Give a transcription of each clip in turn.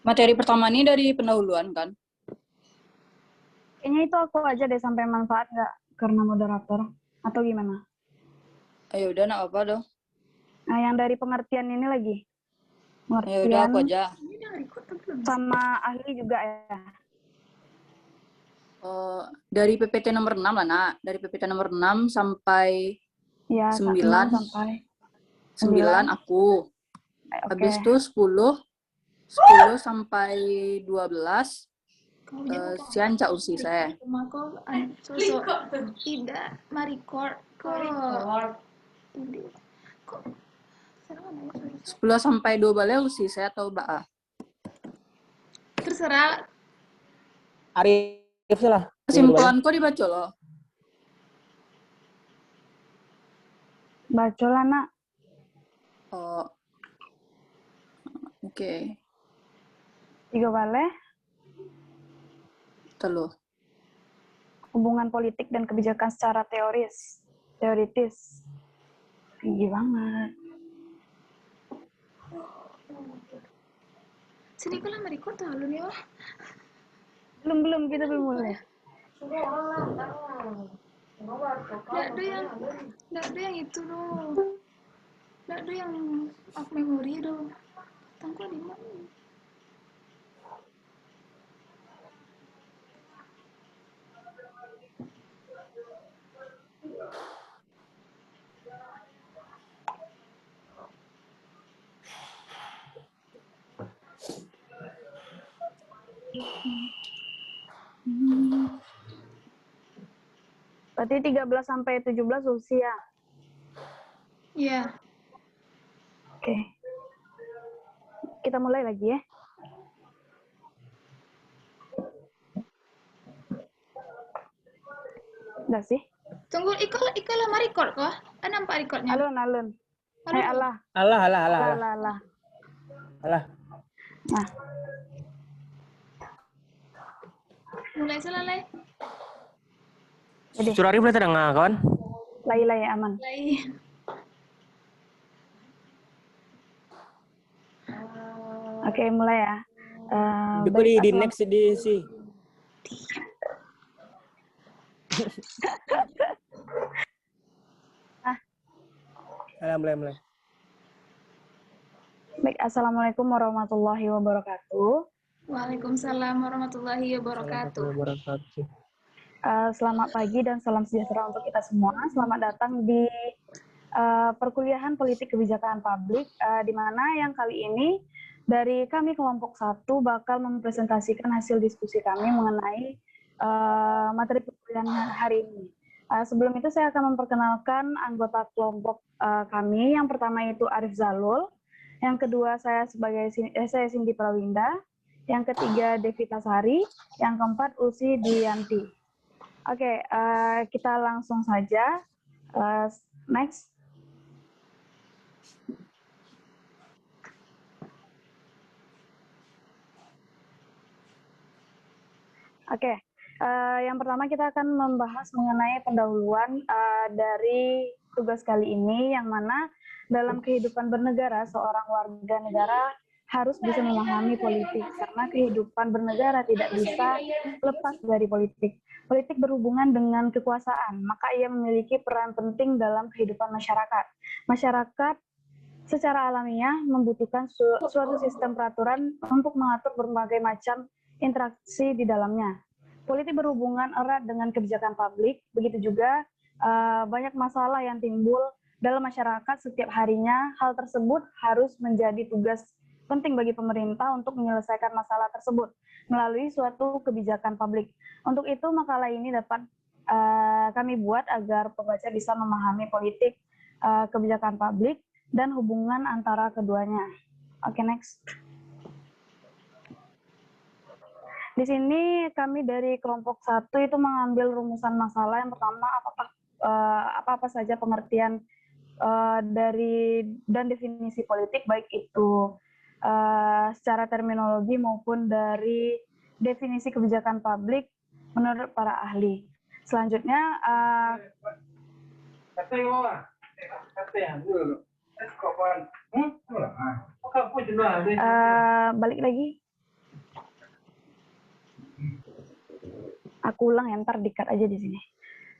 Materi pertama ini dari pendahuluan kan? Kayaknya itu aku aja deh sampai manfaat nggak karena moderator atau gimana? Ayo udah nak apa dong? Nah, yang dari pengertian ini lagi. Ya udah aku Pengertian aja. sama ahli juga ya. Dari PPT nomor 6 lah nak. Dari PPT nomor 6 sampai Ya, 9. 6 sampai 9 aku. Oke. Habis itu 10 sampai 12 sian cak usi saya. Mako sosok tidak merecord kok. Kok 10 sampai 12 usi saya atau Mbak. terserah. Arif sih lah. Kesimpulan kok dibaca loh. Baca lah nak. Oh. Oke. 3 baleh. Teluh. Hubungan politik dan kebijakan secara teoritis. Tinggi banget. Sini kalau merecord tuh lu nih wah. Belum kita belum mulai. Nggak ada yang itu loh. Nggak ada yang off memory loh. Tangkul di mana? Berarti 13 sampai 17 usia. Iya. Oke. Kita mulai lagi ya. Udah sih. Tunggu, Iko lama record kok? Nampak recordnya? Alun. Hai Allah. Allah. Nah, Mulai selesai. jadi Surari boleh tenang kawan? lay aman. Mulai. Oke, mulai ya. Di next di si. Mulai. Baik, assalamualaikum warahmatullahi wabarakatuh. Waalaikumsalam warahmatullahi wabarakatuh. Selamat pagi dan salam sejahtera untuk kita semua. Selamat datang di perkuliahan politik kebijakan publik, di mana yang kali ini dari kami kelompok 1 bakal mempresentasikan hasil diskusi kami mengenai materi perkuliahan hari ini. Sebelum itu saya akan memperkenalkan anggota kelompok kami. Yang pertama itu Arif Zalul, yang kedua saya Cindy Prawinda, yang ketiga Devita Sari, yang keempat Usi Duyanti. Oke, kita langsung saja. Next. Oke, yang pertama kita akan membahas mengenai pendahuluan dari tugas kali ini, yang mana dalam kehidupan bernegara, seorang warga negara harus bisa memahami politik, karena kehidupan bernegara tidak bisa lepas dari politik. Politik berhubungan dengan kekuasaan, maka ia memiliki peran penting dalam kehidupan masyarakat. Masyarakat secara alamiah membutuhkan suatu sistem peraturan untuk mengatur berbagai macam interaksi di dalamnya. Politik berhubungan erat dengan kebijakan publik, begitu juga banyak masalah yang timbul dalam masyarakat setiap harinya. Hal tersebut harus menjadi tugas penting bagi pemerintah untuk menyelesaikan masalah tersebut melalui suatu kebijakan publik. Untuk itu makalah ini dapat kami buat agar pembaca bisa memahami politik kebijakan publik dan hubungan antara keduanya. Oke, next. Di sini kami dari kelompok 1 itu mengambil rumusan masalah. Yang pertama, apa saja pengertian dari dan definisi politik, baik itu secara terminologi maupun dari definisi kebijakan publik menurut para ahli. Selanjutnya, balik lagi. ulang ya, ntar di-cut aja di sini.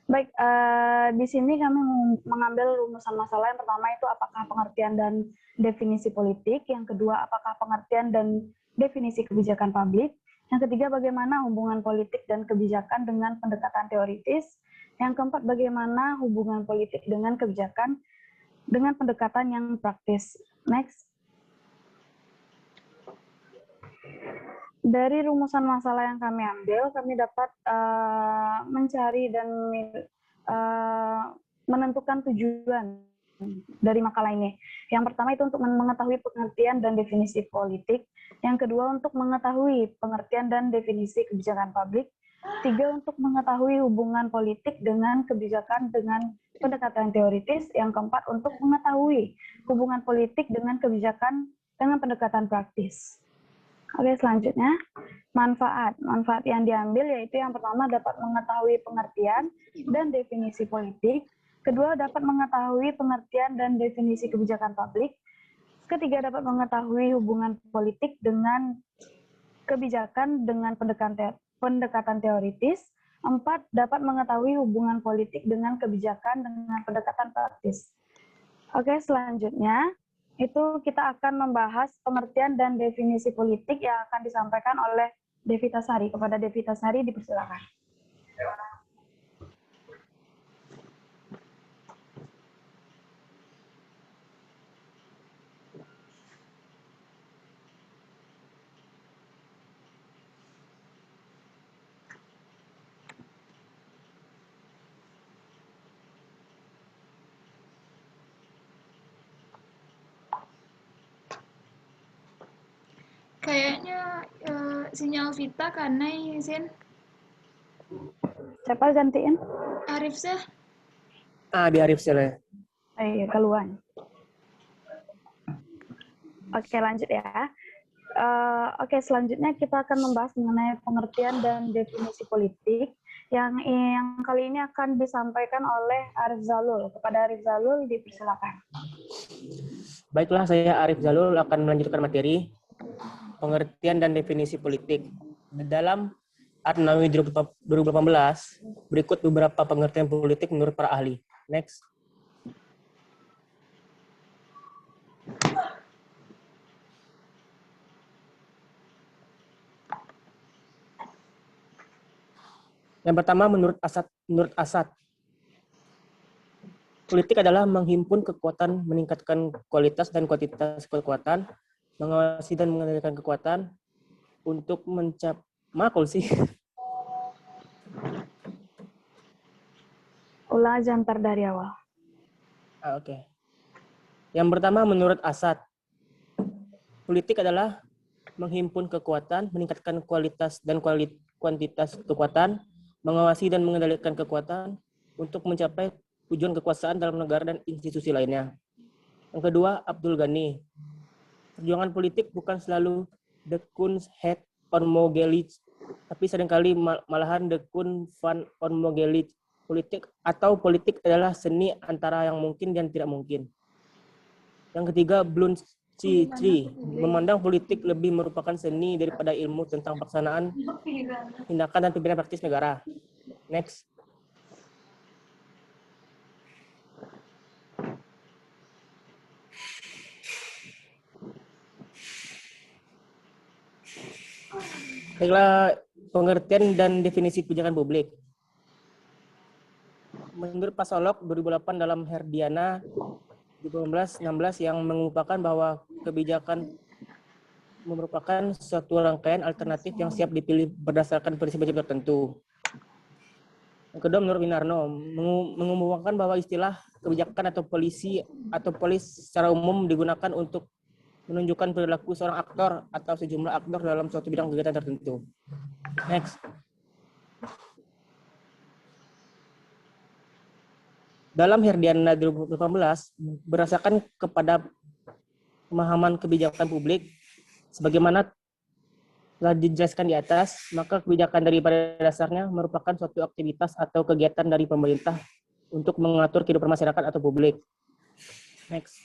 Baik, di sini kami mengambil rumusan masalah. Yang pertama itu apakah pengertian dan definisi politik. Yang kedua, apakah pengertian dan definisi kebijakan publik. Yang ketiga, bagaimana hubungan politik dan kebijakan dengan pendekatan teoritis. Yang keempat, bagaimana hubungan politik dengan kebijakan dengan pendekatan yang praktis. Next. Dari rumusan masalah yang kami ambil, kami dapat mencari dan menentukan tujuan dari makalah ini. Yang pertama itu untuk mengetahui pengertian dan definisi politik. Yang kedua untuk mengetahui pengertian dan definisi kebijakan publik. Tiga, untuk mengetahui hubungan politik dengan kebijakan dengan pendekatan teoritis. Yang keempat, untuk mengetahui hubungan politik dengan kebijakan dengan pendekatan praktis. Oke, selanjutnya manfaat. Manfaat yang diambil yaitu yang pertama dapat mengetahui pengertian dan definisi politik. Kedua, dapat mengetahui pengertian dan definisi kebijakan publik. Ketiga, dapat mengetahui hubungan politik dengan kebijakan dengan pendekatan teoritis. Empat, dapat mengetahui hubungan politik dengan kebijakan dengan pendekatan praktis. Oke, selanjutnya itu kita akan membahas pengertian dan definisi politik yang akan disampaikan oleh Devita Sari. Kepada Devita Sari dipersilakan. Kayaknya sinyal Vita karena Zen. Siapa gantiin? Arif sih. Di Arif Saleh. Iya, keluar. Oke, lanjut ya. Oke, selanjutnya kita akan membahas mengenai pengertian dan definisi politik yang kali ini akan disampaikan oleh Arif Zalul. Kepada Arif Zalul dipersilakan. Baiklah, saya Arif Zalul akan melanjutkan materi pengertian dan definisi politik. Dalam Arnawi 2018, berikut beberapa pengertian politik menurut para ahli. Next. Yang pertama, menurut Asad, politik adalah menghimpun kekuatan, meningkatkan kualitas dan kuantitas kekuatan, mengawasi dan mengendalikan kekuatan untuk makul sih. Ulang aja ntar dari awal. Oke. Yang pertama, menurut Asad, politik adalah menghimpun kekuatan, meningkatkan kualitas dan kuantitas kekuatan, mengawasi dan mengendalikan kekuatan untuk mencapai tujuan kekuasaan dalam negara dan institusi lainnya. Yang kedua, Abdul Ghani, perjuangan politik bukan selalu the Kunst head on Mogelich, tapi seringkali malahan the Kunst van on Mogelich. Politik adalah seni antara yang mungkin dan tidak mungkin. Yang ketiga, Blum Chi, memandang politik lebih merupakan seni daripada ilmu tentang pelaksanaan, tindakan dan pimpinan praktis negara. Next. Baiklah, pengertian dan definisi kebijakan publik. Menurut Pasolok 2008 dalam Herdiana 2016 yang mengungkapkan bahwa kebijakan merupakan suatu rangkaian alternatif yang siap dipilih berdasarkan prinsip-prinsip tertentu. Yang kedua, menurut Winarno, mengumumkan bahwa istilah kebijakan atau polis secara umum digunakan untuk menunjukkan perilaku seorang aktor atau sejumlah aktor dalam suatu bidang kegiatan tertentu. Next. Dalam Herdiana 2018, berdasarkan kepada pemahaman kebijakan publik, sebagaimana telah dijelaskan di atas, maka kebijakan daripada dasarnya merupakan suatu aktivitas atau kegiatan dari pemerintah untuk mengatur kehidupan masyarakat atau publik. Next.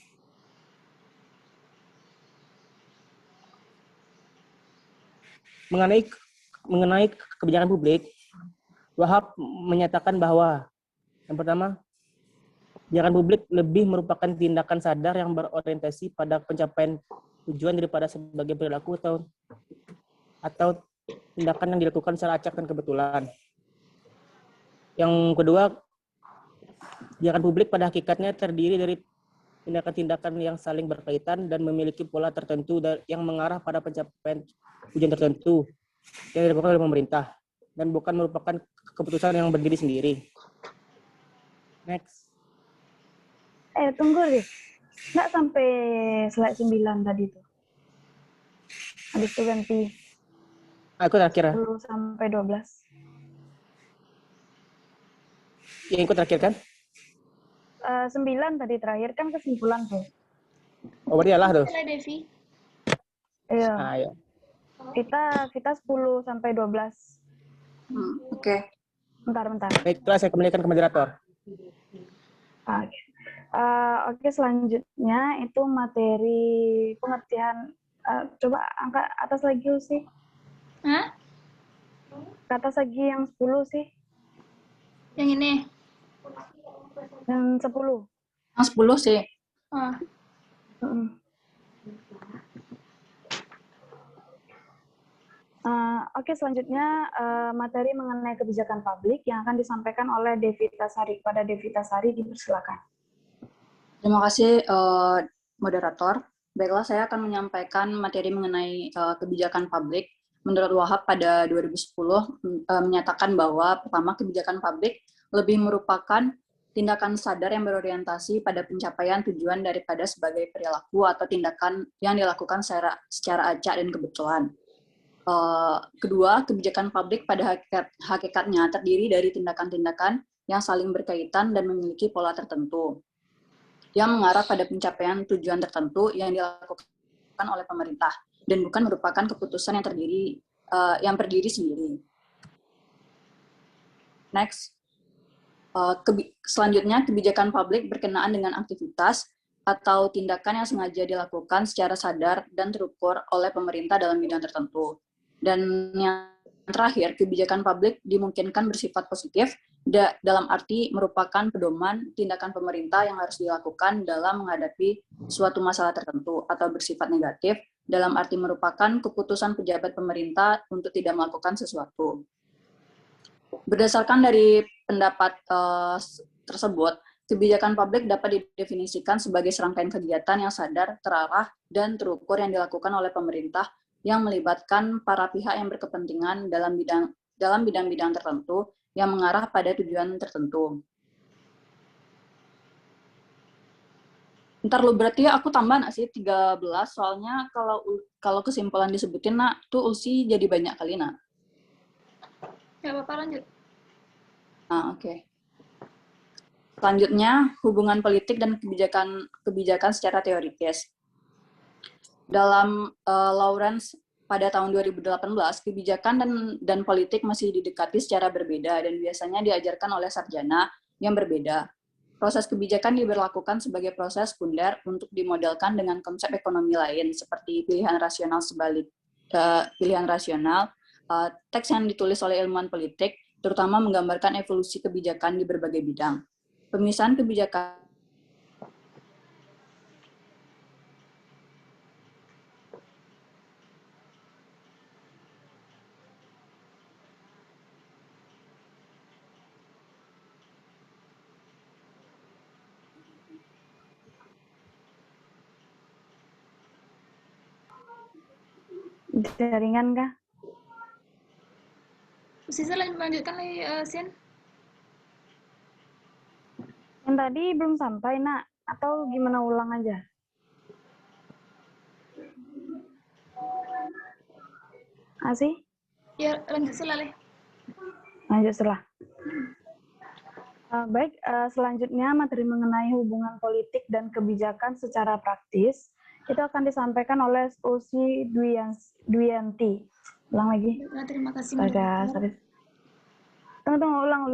Mengenai kebijakan publik, Wahab menyatakan bahwa yang pertama, kebijakan publik lebih merupakan tindakan sadar yang berorientasi pada pencapaian tujuan daripada sebagai perilaku atau tindakan yang dilakukan secara acak dan kebetulan. Yang kedua, kebijakan publik pada hakikatnya terdiri dari tindakan-tindakan yang saling berkaitan dan memiliki pola tertentu yang mengarah pada pencapaian tujuan tertentu yang dilakukan oleh pemerintah dan bukan merupakan keputusan yang berdiri sendiri. Next. Tunggu deh. Nggak sampai slide 9 tadi tuh. Habis itu ganti Aku terakhir ya. 10 sampai 12. Yang ikut terakhir kan? 9 tadi terakhir kan kesimpulan tuh. Oh, berarti lah tuh. Nilai Devi. Iya. Nah, ya. Kita 10 sampai 12. Oke. Bentar. Baiklah, saya kembalikan ke moderator. Oke. Oke, selanjutnya itu materi pengertian. Coba angkat atas lagi sih. Hah? Ke atas lagi yang 10 sih. Yang ini? Yang 10. Yang 10 sih. Oh, Oke, selanjutnya materi mengenai kebijakan publik yang akan disampaikan oleh Devita Sari. Pada Devita Sari, dipersilakan. Terima kasih moderator. Baiklah, saya akan menyampaikan materi mengenai kebijakan publik. Menurut Wahab pada 2010 menyatakan bahwa pertama, kebijakan publik lebih merupakan tindakan sadar yang berorientasi pada pencapaian tujuan daripada sebagai perilaku atau tindakan yang dilakukan secara acak dan kebetulan. Kedua, kebijakan publik pada hakikatnya terdiri dari tindakan-tindakan yang saling berkaitan dan memiliki pola tertentu, yang mengarah pada pencapaian tujuan tertentu yang dilakukan oleh pemerintah, dan bukan merupakan keputusan yang berdiri sendiri. Next. Selanjutnya, kebijakan publik berkenaan dengan aktivitas atau tindakan yang sengaja dilakukan secara sadar dan terukur oleh pemerintah dalam bidang tertentu. Dan yang terakhir, kebijakan publik dimungkinkan bersifat positif dalam arti merupakan pedoman tindakan pemerintah yang harus dilakukan dalam menghadapi suatu masalah tertentu, atau bersifat negatif dalam arti merupakan keputusan pejabat pemerintah untuk tidak melakukan sesuatu. Berdasarkan dari pendapat tersebut, kebijakan publik dapat didefinisikan sebagai serangkaian kegiatan yang sadar, terarah, dan terukur yang dilakukan oleh pemerintah yang melibatkan para pihak yang berkepentingan dalam bidang-bidang tertentu yang mengarah pada tujuan tertentu. Ntar lu berarti aku tambah nak sih 13, soalnya kalau kesimpulan disebutin nak tuh usi jadi banyak kali nak. nggak apa-apa, lanjut. Oke. Selanjutnya, hubungan politik dan kebijakan secara teoritis. Dalam Lawrence pada tahun 2018, kebijakan dan politik masih didekati secara berbeda dan biasanya diajarkan oleh sarjana yang berbeda. Proses kebijakan diberlakukan sebagai proses sekunder untuk dimodelkan dengan konsep ekonomi lain seperti pilihan rasional teks yang ditulis oleh ilmuwan politik, terutama menggambarkan evolusi kebijakan di berbagai bidang. Pemisahan kebijakan Jaringan kah? Sisa lanjutkan lagi, Sin. Yang tadi belum sampai, nak? Atau gimana, ulang aja? Asih? Ya, lanjut setelah. Lanjut setelah. Baik, selanjutnya materi mengenai hubungan politik dan kebijakan secara praktis itu akan disampaikan oleh Usi Dwianti. Ulang lagi. Terima kasih. Tunggu, ulang.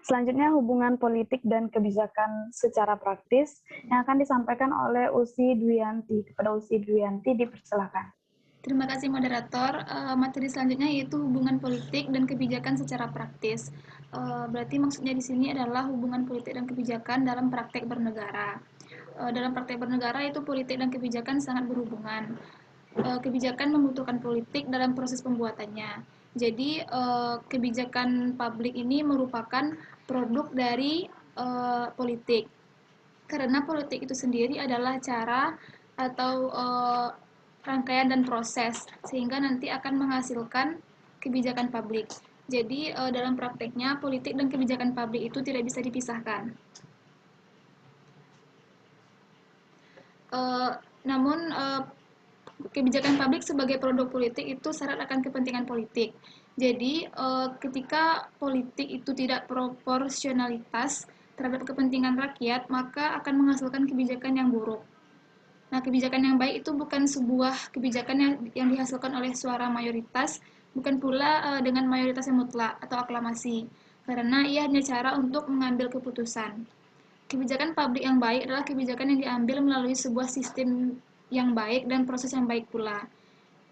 Selanjutnya hubungan politik dan kebijakan secara praktis yang akan disampaikan oleh Usi Dwianti. Kepada Usi Dwianti dipersilakan. Terima kasih moderator. Materi selanjutnya yaitu hubungan politik dan kebijakan secara praktis. Berarti maksudnya di sini adalah hubungan politik dan kebijakan dalam praktek bernegara. Dalam praktek bernegara itu politik dan kebijakan sangat berhubungan. Kebijakan membutuhkan politik dalam proses pembuatannya. Jadi kebijakan publik ini merupakan produk dari politik. Karena politik itu sendiri adalah cara atau rangkaian dan proses, sehingga nanti akan menghasilkan kebijakan publik. Jadi dalam prakteknya politik dan kebijakan publik itu tidak bisa dipisahkan. Namun kebijakan publik sebagai produk politik itu syarat akan kepentingan politik. Jadi ketika politik itu tidak proporsionalitas terhadap kepentingan rakyat, maka akan menghasilkan kebijakan yang buruk. Nah, kebijakan yang baik itu bukan sebuah kebijakan yang dihasilkan oleh suara mayoritas, bukan pula dengan mayoritas yang mutlak atau aklamasi, karena ia hanya cara untuk mengambil keputusan. Kebijakan publik yang baik adalah kebijakan yang diambil melalui sebuah sistem yang baik dan proses yang baik pula.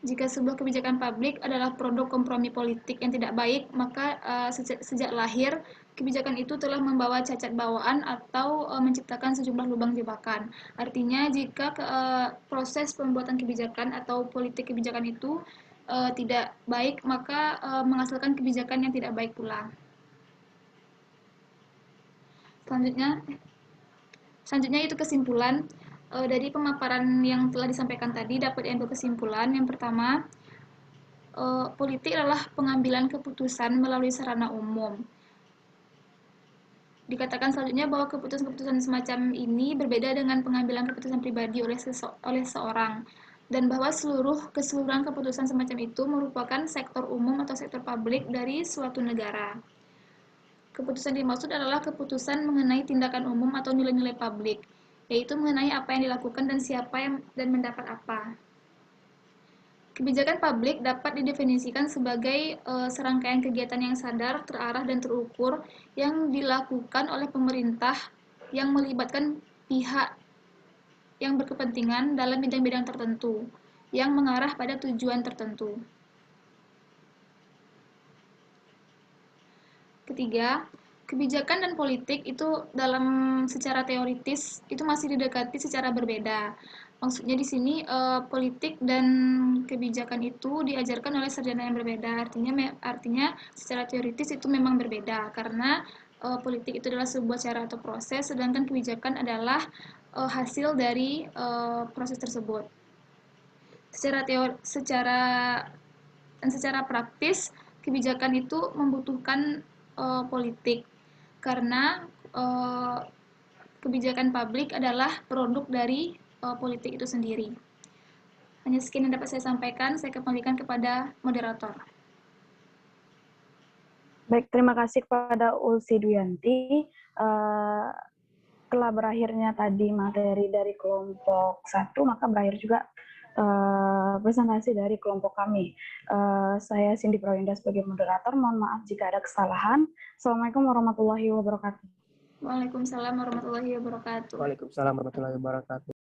Jika sebuah kebijakan publik adalah produk kompromi politik yang tidak baik, maka sejak lahir kebijakan itu telah membawa cacat bawaan atau menciptakan sejumlah lubang jebakan. Artinya jika proses pembuatan kebijakan atau politik kebijakan itu tidak baik, maka menghasilkan kebijakan yang tidak baik pula. Selanjutnya itu kesimpulan. Dari pemaparan yang telah disampaikan tadi dapat diambil kesimpulan. Yang pertama, politik adalah pengambilan keputusan melalui sarana umum. Dikatakan selanjutnya bahwa keputusan-keputusan semacam ini berbeda dengan pengambilan keputusan pribadi oleh seorang, dan bahwa keseluruhan keputusan semacam itu merupakan sektor umum atau sektor publik dari suatu negara. Keputusan dimaksud adalah keputusan mengenai tindakan umum atau nilai-nilai publik, yaitu mengenai apa yang dilakukan dan siapa dan mendapat apa. Kebijakan publik dapat didefinisikan sebagai serangkaian kegiatan yang sadar, terarah, dan terukur yang dilakukan oleh pemerintah yang melibatkan pihak yang berkepentingan dalam bidang-bidang tertentu, yang mengarah pada tujuan tertentu. Ketiga, kebijakan dan politik itu secara teoritis itu masih didekati secara berbeda. Maksudnya di sini politik dan kebijakan itu diajarkan oleh sarjana yang berbeda. Artinya secara teoritis itu memang berbeda karena politik itu adalah sebuah cara atau proses, sedangkan kebijakan adalah hasil dari proses tersebut. Secara praktis kebijakan itu membutuhkan politik karena kebijakan publik adalah produk dari politik itu sendiri. Hanya sekian yang dapat saya sampaikan. Saya kembalikan kepada moderator. Baik, terima kasih kepada Ulsi Duyanti. Setelah berakhirnya tadi materi dari kelompok 1, maka berakhir juga presentasi dari kelompok kami. Saya Cindy Prawinda sebagai moderator. Mohon maaf jika ada kesalahan. Assalamualaikum warahmatullahi wabarakatuh. Waalaikumsalam warahmatullahi wabarakatuh. Waalaikumsalam warahmatullahi wabarakatuh.